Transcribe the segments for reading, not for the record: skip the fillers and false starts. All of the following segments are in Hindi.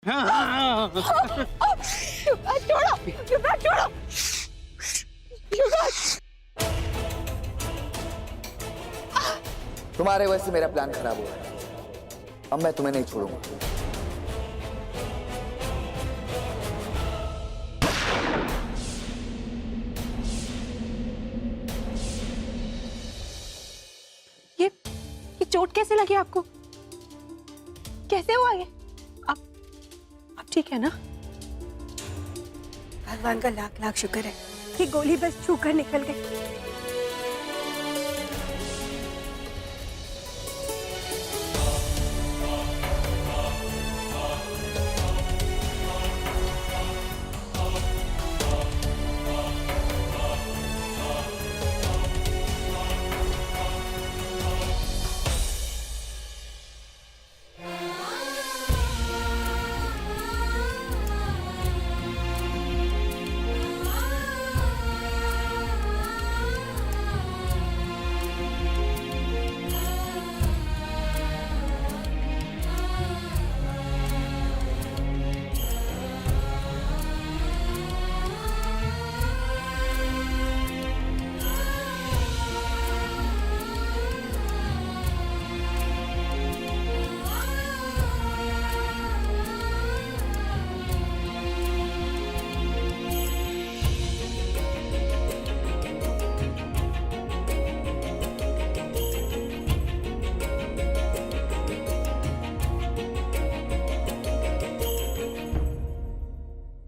छोड़ो युवराज, छोड़ो युवराज। तुम्हारे वजह से मेरा प्लान खराब हुआ है। अब मैं तुम्हें नहीं छोड़ूंगा। ये चोट कैसे लगी आपको? कैसे हुआ ये? आप ठीक है ना? भगवान का लाख लाख शुक्र है कि गोली बस छूकर निकल गई।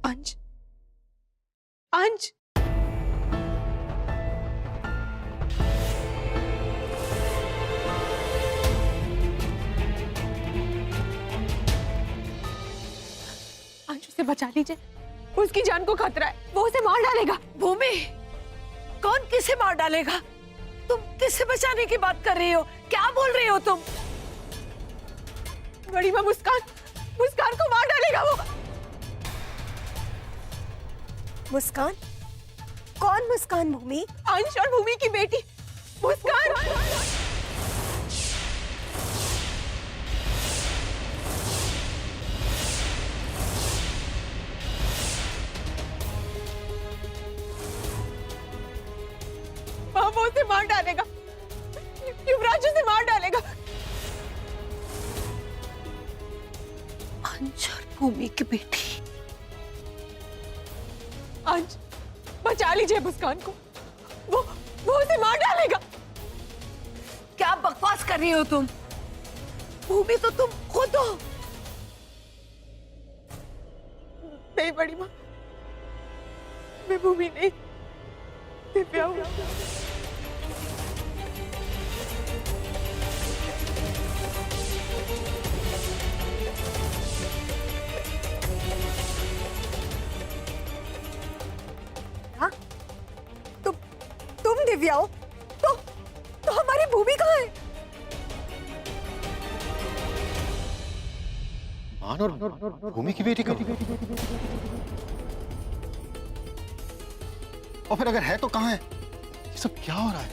अंश, अंश उसे बचा लीजिए, उसकी जान को खतरा है, वो उसे मार डालेगा। भूमि, कौन किसे मार डालेगा? तुम किसे बचाने की बात कर रही हो? क्या बोल रही हो तुम? बड़ी माँ मुस्कान, मुस्कान को मार डालेगा वो। मुस्कान? कौन मुस्कान भूमि? अंश और भूमि की बेटी मुस्कान। वो उसे मार डालेगा, युवराज उसे मार डालेगा। अंश और भूमि की बेटी। अंश, बचा लीजिए मुस्कान को, वो उसे मार डालेगा। क्या बकवास कर रही हो तुम? भूमि तो तुम खुद हो। नहीं बड़ी माँ, मैं भूमि नहीं, दिव्या हूँ। हाँ? तुम दिव्या हो? तो हमारी भूमि कहाँ है? मान और भूमि की बेटी कब? और फिर अगर है तो कहाँ है? ये सब क्या हो रहा है?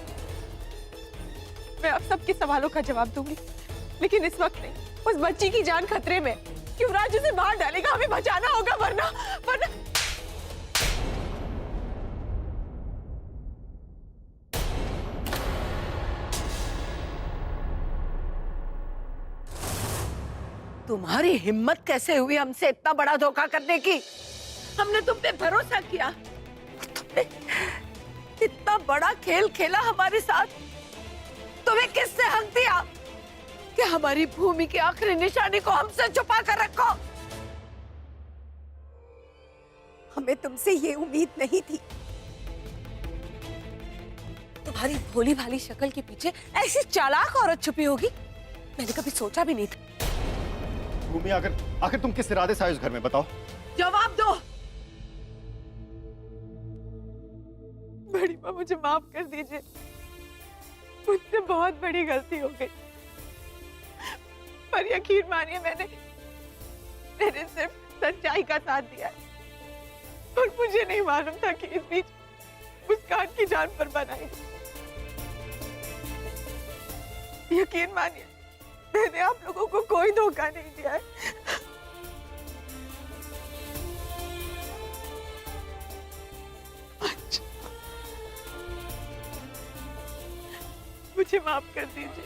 मैं अब सबके सवालों का जवाब दूंगी, लेकिन इस वक्त नहीं। उस बच्ची की जान खतरे में, युवराज उसे मार डालेगा, हमें बचाना होगा, वरना तुम्हारी हिम्मत कैसे हुई हमसे इतना बड़ा धोखा करने की? हमने तुम पे भरोसा किया, तुमने इतना बड़ा खेल खेला हमारे साथ। तुम्हें किससे हक दिया कि हमारी भूमि की आखिरी निशानी को हमसे छुपा कर रखो? हमें तुमसे ये उम्मीद नहीं थी। तुम्हारी भोली भाली शक्ल के पीछे ऐसी चालाक औरत छुपी होगी, मैंने कभी सोचा भी नहीं था। भूमि, आखिर तुम किस इरादे से आए उस घर में, बताओ। जवाब दो। बड़ी माँ, मुझे माफ कर दीजिए, मुझसे बहुत बड़ी गलती हो गई। पर यकीन मानिए, मैंने सिर्फ सच्चाई का साथ दिया है, और मुझे नहीं मालूम था कि इस बीच मुस्कान की जान पर बनाई। यकीन मानिए, मैंने आप लोगों को कोई धोखा नहीं दिया है। मुझे माफ कर दीजिए।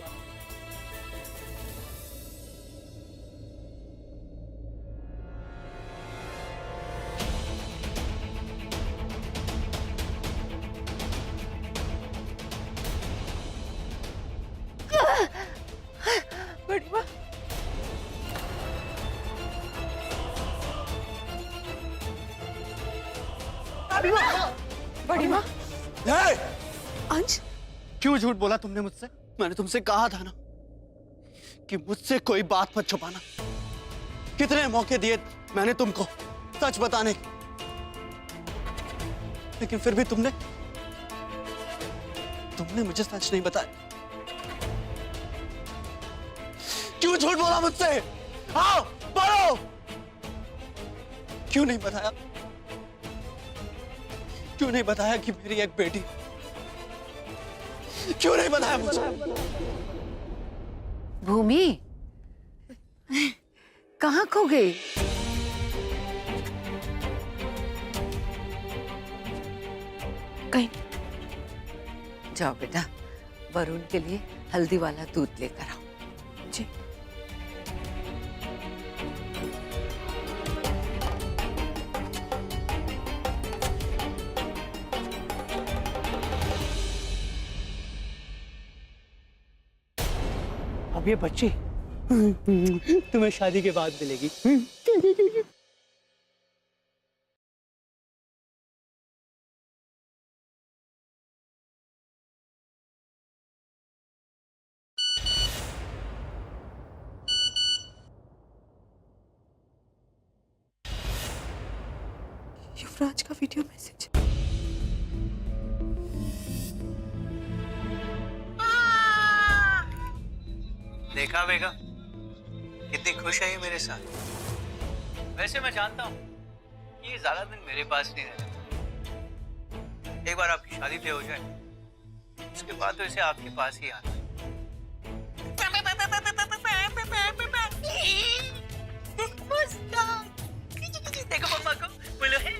बड़ी माँ, बड़ी माँ। अंश, क्यों झूठ बोला तुमने मुझसे? मैंने तुमसे कहा था ना कि मुझसे कोई बात मत छुपाना। कितने मौके दिए मैंने तुमको सच बताने के, लेकिन फिर भी तुमने मुझे सच नहीं बताया। क्यों झूठ बोला मुझसे? आओ बोलो, क्यों नहीं बताया? क्यों नहीं बताया कि मेरी एक बेटी? क्यों नहीं बताया मुझे? भूमि, कहाँ खो गई? कहीं। जाओ बेटा, वरुण के लिए हल्दी वाला दूध लेकर आओ। जी। अब ये बच्ची तुम्हें शादी के बाद मिलेगी। युवराज का वीडियो मैसेज। देखा बेगम, कितनी खुश है ये मेरे साथ। वैसे मैं जानता हूँ ये ज्यादा दिन मेरे पास नहीं रहना। एक बार आपकी शादी तय हो जाए, उसके बाद तो इसे आपके पास ही आना। देखो पापा को, बोलो हेलो।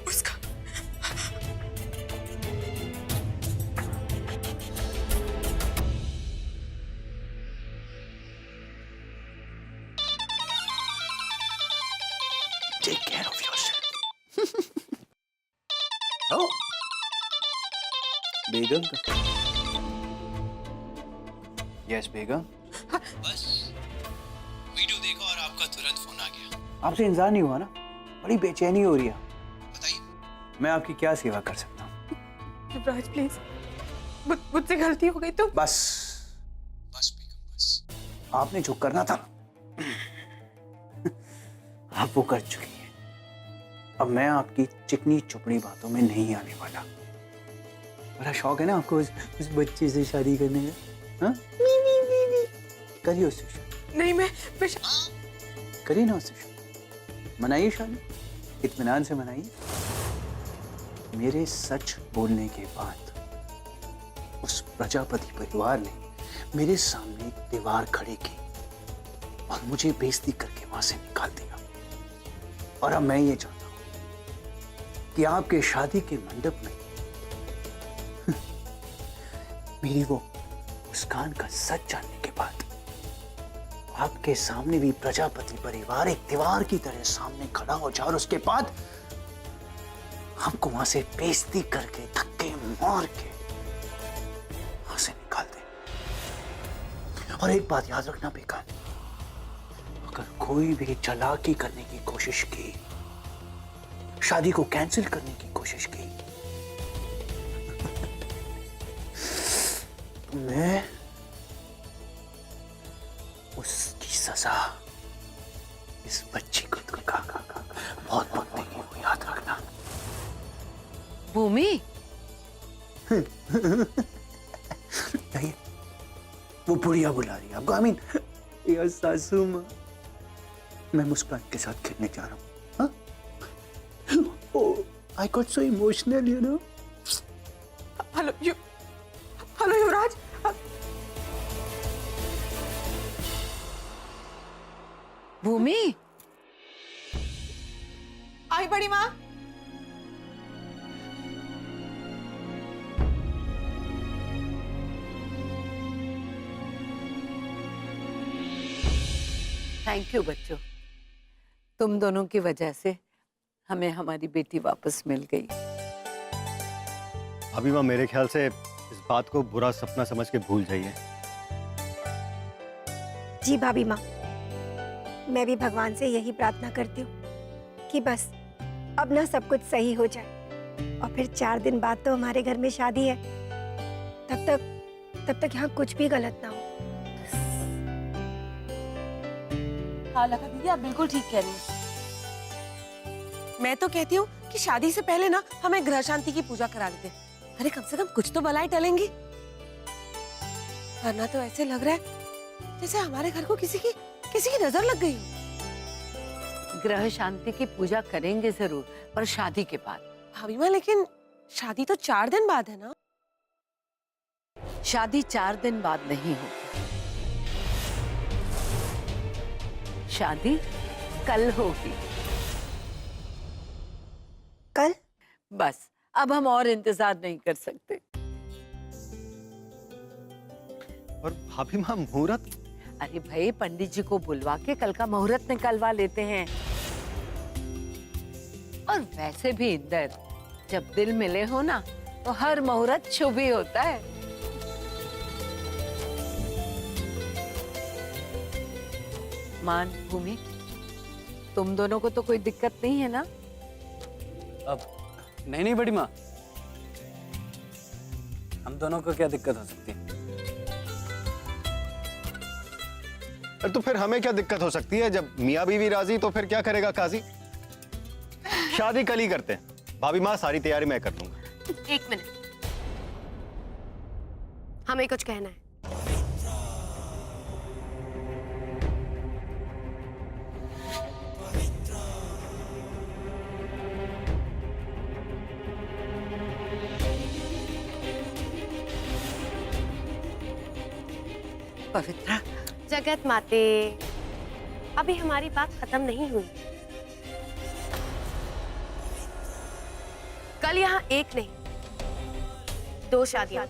उसका Take care of yourself. Oh, बेगम का। Yes, बेगम। बस वीडियो देखा और आपका तुरंत फोन आ गया। आपसे इंतजार नहीं हुआ ना? बड़ी बेचैनी हो रही है। बताइए। मैं आपकी क्या सेवा कर सकता हूँ? युवराज प्लीज, मुझसे गलती हो गई तो बस बस बेगम बस। आपने जो करना था आप वो कर चुकी है। अब मैं आपकी चिकनी चुपड़ी बातों में नहीं आने वाला। बड़ा शौक है ना आपको उस बच्चे से शादी करने का? हाँ? करिए उससे शादी। नहीं, मैं करिए ना उससे शादी। मनाइए शादी, इत्मीनान से मनाइए। मेरे सच बोलने के बाद उस प्रजापति परिवार ने मेरे सामने एक दीवार खड़ी की और मुझे बेइज्जती करके वहां से निकाल दिया। और अब मैं ये चाहता हूं कि आपके शादी के मंडप में मेरी वो मुस्कान का सच जानने के बाद आपके सामने भी प्रजापति परिवार एक दीवार की तरह सामने खड़ा हो जाए और उसके बाद हमको वहां से बेइज्जती करके धक्के मार के वहां से निकाल दे। और एक बात याद रखना बेकार, अगर कोई भी चालाकी करने की कोशिश की, शादी को कैंसिल करने की कोशिश की, तो मैं उसकी सजा इस बच्ची को दूंगा। बहुत बहुत देगी, वो याद रखना। भूमि, नहीं, वो बुढ़िया बुला रही है आपको। आई मीन यार सासू माँ, मैं मुस्कान के साथ खेलने जा रहा हूँ। Oh, I got so emotional, you know. Hello Yuvraj. Bhumi, आई बड़ी माँ। थैंक यू बच्चों, तुम दोनों की वजह से हमें हमारी बेटी वापस मिल गई। अभी माँ मेरे ख्याल से इस बात को बुरा सपना समझ के भूल जाइए। जी भाभी माँ, मैं भी भगवान से यही प्रार्थना करती हूँ कि बस अब ना सब कुछ सही हो जाए और फिर 4 दिन बाद तो हमारे घर में शादी है। तब तक यहाँ कुछ भी गलत ना हो। हाँ लता दीदी, आप बिल्कुल ठीक कह रही हैं। मैं तो कहती हूँ कि शादी से पहले ना हमें ग्रह शांति की पूजा करा देते। अरे कम से कम कुछ तो बलाएं टलेंगी, वरना तो ऐसे लग रहा है जैसे हमारे घर को किसी की नजर लग गई हो। ग्रह शांति की पूजा करेंगे जरूर, पर शादी के बाद। भाभी माँ, लेकिन शादी तो 4 दिन बाद है ना? शादी 4 दिन बाद नहीं होगी, शादी कल होगी। कल? बस अब हम और इंतजार नहीं कर सकते। और भाभी माँ मुहूर्त? अरे भाई, पंडित जी को बुलवा के कल का मुहूर्त निकलवा लेते हैं। और वैसे भी इंदर, जब दिल मिले हो ना तो हर मुहूर्त शुभ ही होता है। मान, भूमि, तुम दोनों को तो कोई दिक्कत नहीं है ना? अब नहीं बड़ी माँ, हम दोनों को क्या दिक्कत हो सकती है? तो फिर हमें क्या दिक्कत हो सकती है? जब मियाँ बीवी राजी तो फिर क्या करेगा काजी? शादी कल ही करते हैं। भाभी माँ, सारी तैयारी मैं कर लूंगा। 1 मिनट, हमें कुछ कहना है। पवित्रा, जगत माते, अभी हमारी बात खत्म नहीं हुई। कल यहाँ 1 नहीं 2 शादियां।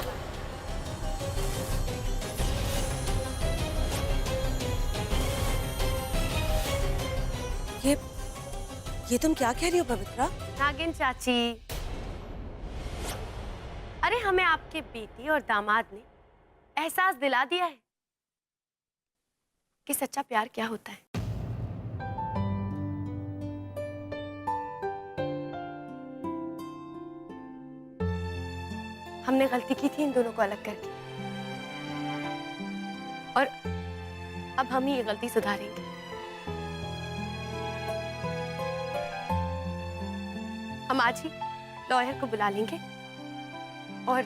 ये तुम क्या कह रही हो पवित्रा? नागिन चाची, अरे हमें आपके बेटी और दामाद ने एहसास दिला दिया है कि सच्चा प्यार क्या होता है। हमने गलती की थी इन दोनों को अलग करके, और अब हम ही ये गलती सुधारेंगे। हम आज ही लॉयर को बुला लेंगे और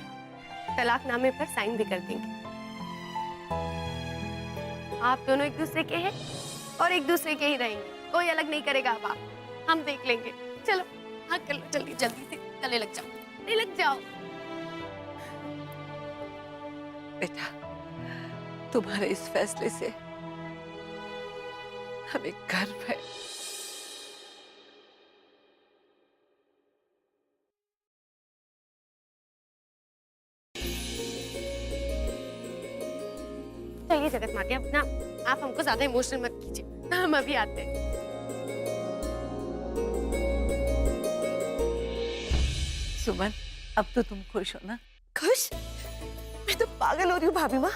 तलाकनामे पर साइन भी कर देंगे। आप दोनों एक दूसरे के हैं और एक दूसरे के ही रहेंगे, कोई अलग नहीं करेगा। अब आप, हम देख लेंगे। चलो हाँ कर लो, जल्दी जल्दी से गले लग जाओ, नहीं लग जाओ। बेटा, तुम्हारे इस फैसले से हमें गर्व है। चाहिए जगत माते, अब ना आप हमको ज्यादा इमोशनल मत कीजिए, हम अभी आते हैं। सुमन, अब तो तुम खुश हो ना? खुश? मैं तो पागल हो रही हूँ भाभी माँ।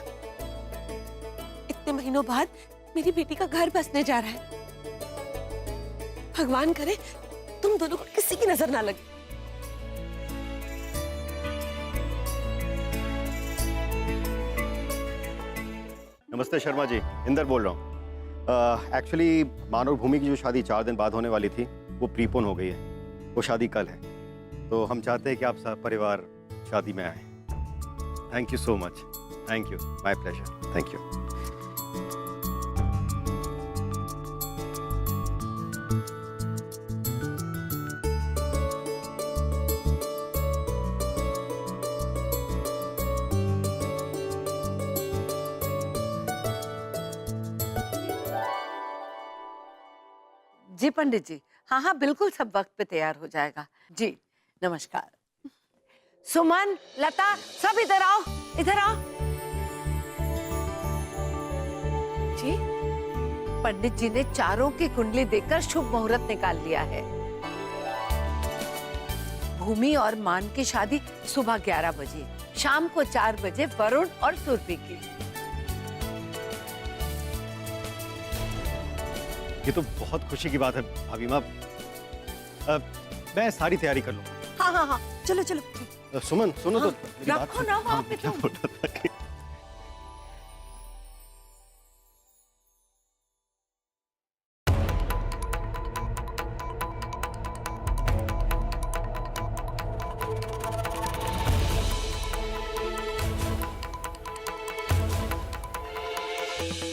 इतने महीनों बाद मेरी बेटी का घर बसने जा रहा है। भगवान करे तुम दोनों को किसी की नजर ना लगे। नमस्ते शर्मा जी, इंदर बोल रहा हूँ। एक्चुअली मान और भूमि की जो शादी 4 दिन बाद होने वाली थी वो प्रीपोन हो गई है। वो शादी कल है, तो हम चाहते हैं कि आप सब परिवार शादी में आए। Thank you so much. Thank you, my pleasure. Thank you. जी पंडित जी, हाँ हाँ बिल्कुल, सब वक्त पे तैयार हो जाएगा जी। नमस्कार। सुमन, लता, सब इधर आओ, इधर आओ। जी पंडित जी ने चारों की कुंडली देखकर शुभ मुहूर्त निकाल लिया है। भूमि और मान की शादी सुबह 11 बजे, शाम को 4 बजे वरुण और सुरभि की। ये तो बहुत खुशी की बात है भाभी माँ। मैं सारी तैयारी कर लूंगा। हाँ हाँ हाँ, चलो चलो। सुमन सुनो हाँ, तो मेरी बात रखो सुनो। ना वहाँ हाँ, पे क्या तुम। बोल रहा था कि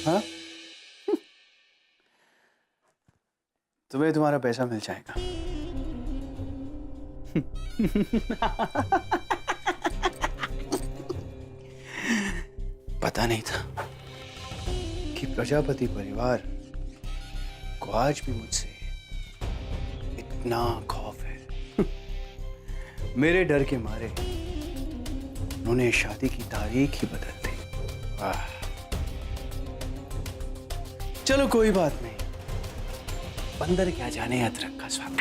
हाँ? तुम्हें तुम्हारा पैसा मिल जाएगा। पता नहीं था कि प्रजापति परिवार को आज भी मुझसे इतना खौफ है। मेरे डर के मारे उन्होंने शादी की तारीख ही बदल दी। वाह, चलो कोई बात नहीं, बंदर क्या जाने अदरक का स्वाद।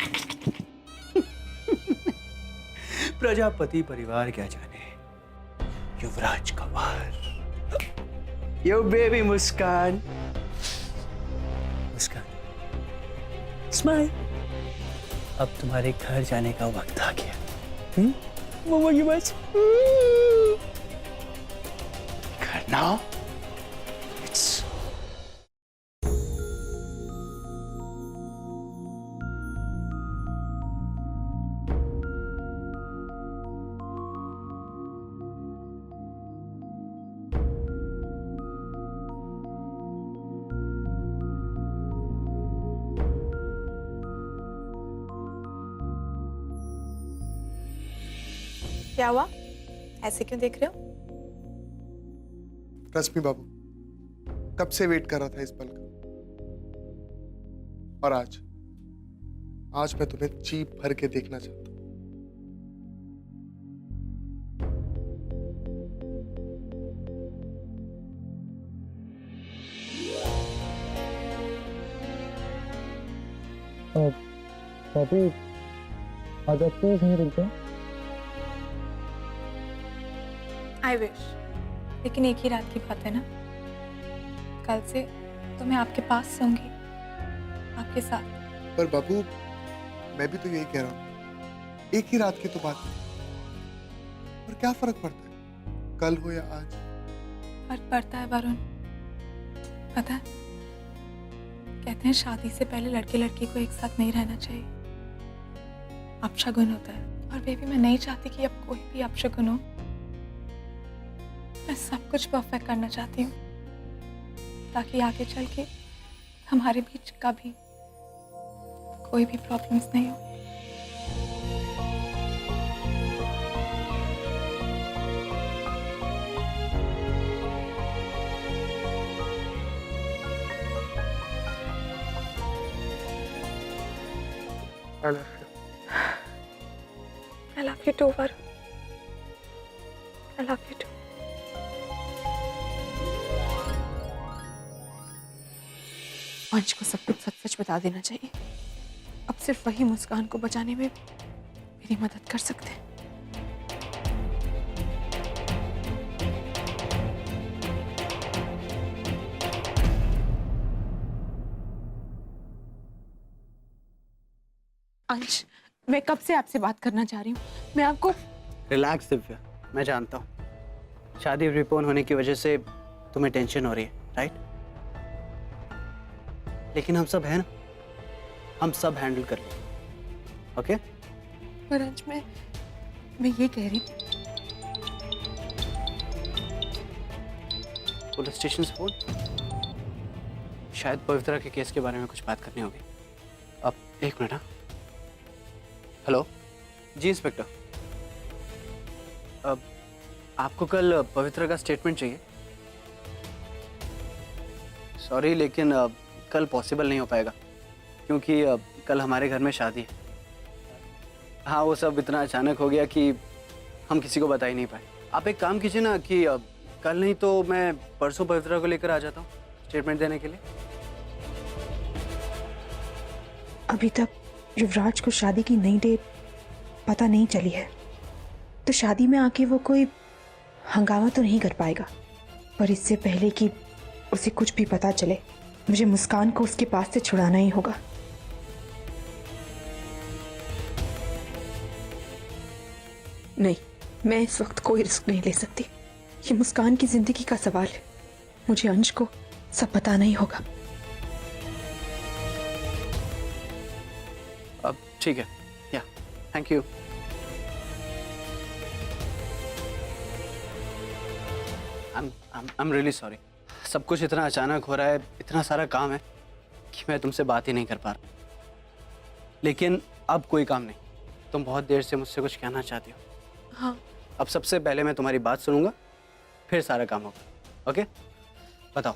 प्रजापति परिवार क्या जाने युवराज का वार। यो बेबी मुस्कान, मुस्कान स्माइल। अब तुम्हारे घर जाने का वक्त आ गया। मम्मा की बस घर नाउ। इट्स क्या हुआ? ऐसे क्यों देख रहे हो? रश्मि बाबू, कब से वेट कर रहा था इस पल का। और आज मैं तुम्हें जी भर के देखना चाहता हूं। पापी, आज आप प्लीज नहीं रुक जाओ। आई विश, लेकिन एक ही रात की बात है ना। कल से तो मैं आपके पास सोऊंगी, आपके साथ। पर बाबू, मैं भी तो यही कह रहा हूँ, एक ही रात की तो बात है। और क्या फर्क पड़ता है, कल हो या आज? फर्क पड़ता है वरुण, पता है? कहते हैं शादी से पहले लड़के लड़की को एक साथ नहीं रहना चाहिए, अपशगुन होता है। और बेबी, मैं नहीं चाहती कि अब कोई भी अपशगुन हो। मैं सब कुछ परफेक्ट करना चाहती हूँ, ताकि आगे चल के हमारे बीच कभी कोई भी प्रॉब्लम्स नहीं हो। I love you. I love you too, Varun. I love you too. अंश को सब कुछ सच सच बता देना चाहिए। अब सिर्फ वही मुस्कान को बचाने में मेरी मदद कर सकते हैं। अंश, मैं कब से आपसे बात करना चाह रही हूँ। मैं आपको रिलैक्स दिव्या, मैं जानता हूँ शादी प्रीपोन होने की वजह से तुम्हें टेंशन हो रही है, राइट? लेकिन हम सब हैं ना, हम सब हैंडल कर लेंगे, ओके? पर अंश, मैं ये कह रही हूँ, पुलिस स्टेशन से फोन, शायद पवित्रा के केस के बारे में कुछ बात करनी होगी। अब एक मिनट। हाँ, हेलो जी इंस्पेक्टर, अब आपको कल पवित्रा का स्टेटमेंट चाहिए। सॉरी, लेकिन कल पॉसिबल नहीं हो पाएगा, क्योंकि कल हमारे घर में शादी है। हाँ, वो सब इतना अचानक हो गया कि हम किसी को बता ही नहीं पाए। आप एक काम कीजिए ना कि कल नहीं तो मैं परसों पवित्रा को लेकर आ जाता हूँ स्टेटमेंट देने के लिए। अभी तक युवराज को शादी की नई डेट पता नहीं चली है, तो शादी में आके वो कोई हंगामा तो नहीं कर पाएगा। पर इससे पहले कि उसे कुछ भी पता चले, मुझे मुस्कान को उसके पास से छुड़ाना ही होगा। नहीं, मैं इस वक्त कोई रिस्क नहीं ले सकती। ये मुस्कान की जिंदगी का सवाल है। मुझे अंश को सब बताना ही होगा। अब ठीक है, या thank you. I'm really sorry। सब कुछ इतना अचानक हो रहा है, इतना सारा काम है कि मैं तुमसे बात ही नहीं कर पा रहा। लेकिन अब कोई काम नहीं, तुम बहुत देर से मुझसे कुछ कहना चाहती हो। हाँ। अब सबसे पहले मैं तुम्हारी बात सुनूंगा, फिर सारा काम होगा। ओके, बताओ।